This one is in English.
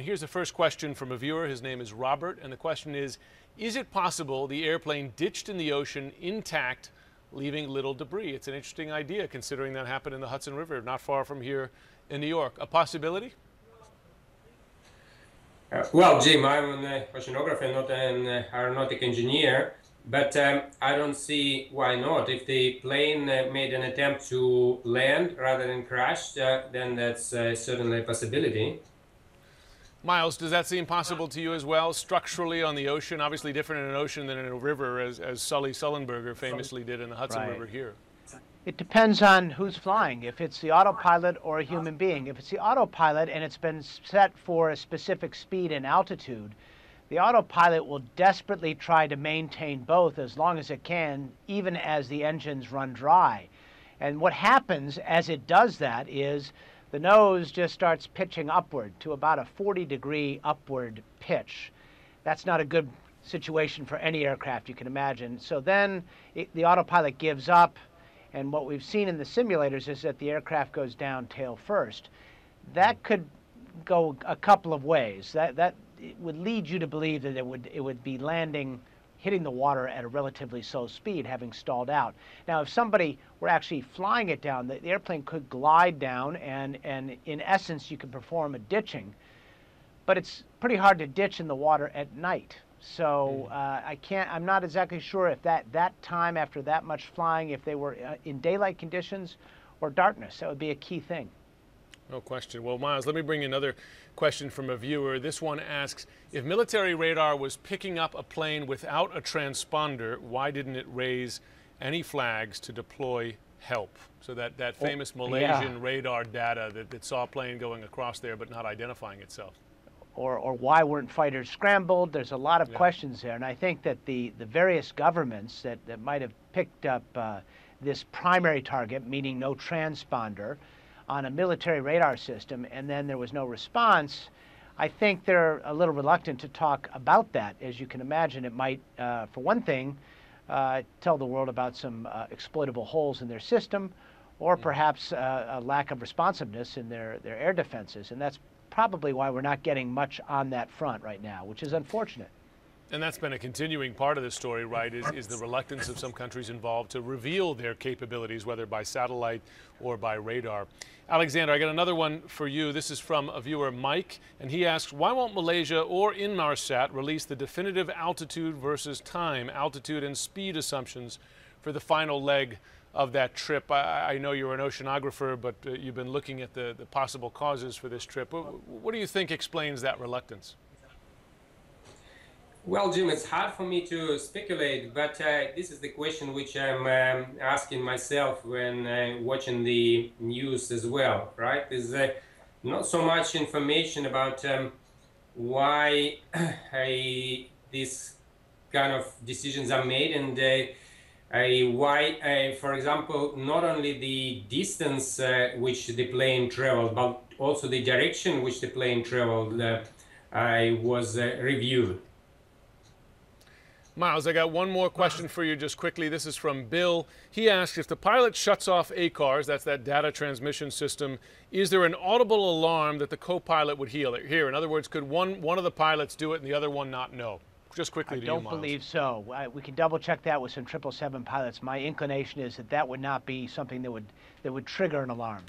here's the first question from a viewer. His name is Robert, and the question is it possible the airplane ditched in the ocean intact, leaving little debris? It's an interesting idea, considering that happened in the Hudson River, not far from here in New York. A possibility? Well, Jim, I'm an oceanographer, not an aeronautic engineer, but I don't see why not. If the plane made an attempt to land rather than crash, then that's certainly a possibility. Miles, does that seem possible to you as well? Structurally on the ocean, obviously different in an ocean than in a river, as Sully Sullenberger famously did in the Hudson River here. It depends on who's flying, if it's the autopilot or a human being. If it's the autopilot and it's been set for a specific speed and altitude, the autopilot will desperately try to maintain both as long as it can, even as the engines run dry. And what happens as it does that is the nose just starts pitching upward to about a 40-degree upward pitch. That's not a good situation for any aircraft you can imagine. So then the autopilot gives up, and what we've seen in the simulators is that the aircraft goes down tail first. That could go a couple of ways. That would lead you to believe that it would be landing, hitting the water at a relatively slow speed, having stalled out. Now, if somebody were actually flying it down, the airplane could glide down, and in essence, you could perform a ditching. But it's pretty hard to ditch in the water at night. So I'm not exactly sure if that time after that much flying, if they were in daylight conditions or darkness, that would be a key thing. No question. Well, Miles, let me bring you another question from a viewer. This one asks, if military radar was picking up a plane without a transponder, why didn't it raise any flags to deploy help? So that famous Malaysian radar data that saw a plane going across there but not identifying itself. Or why weren't fighters scrambled? There's a lot of questions there. And I think that the various governments that might have picked up this primary target, meaning no transponder, on a military radar system, and then there was no response, I think they're a little reluctant to talk about that. As you can imagine, it might, for one thing, tell the world about some exploitable holes in their system, or perhaps a lack of responsiveness in their air defenses. And that's probably why we're not getting much on that front right now, which is unfortunate. And that's been a continuing part of the story, right, is the reluctance of some countries involved to reveal their capabilities, whether by satellite or by radar. Alexander, I got another one for you. This is from a viewer, Mike, and he asks, why won't Malaysia or Inmarsat release the definitive altitude versus time, altitude and speed assumptions for the final leg of that trip? I know you're an oceanographer, but you've been looking at the possible causes for this trip. What do you think explains that reluctance? Well, Jim, it's hard for me to speculate, but this is the question which I'm asking myself when watching the news as well, right? There's not so much information about why these kind of decisions are made, and why, for example, not only the distance which the plane traveled, but also the direction which the plane traveled was reviewed. Miles, I got one more question for you just quickly. This is from Bill. He asks, if the pilot shuts off ACARS, that's that data transmission system, is there an audible alarm that the co-pilot would hear? In other words, could one of the pilots do it and the other one not know? Just quickly to you, Miles. I don't believe so. We can double check that with some 777 pilots. My inclination is that would not be something that would trigger an alarm.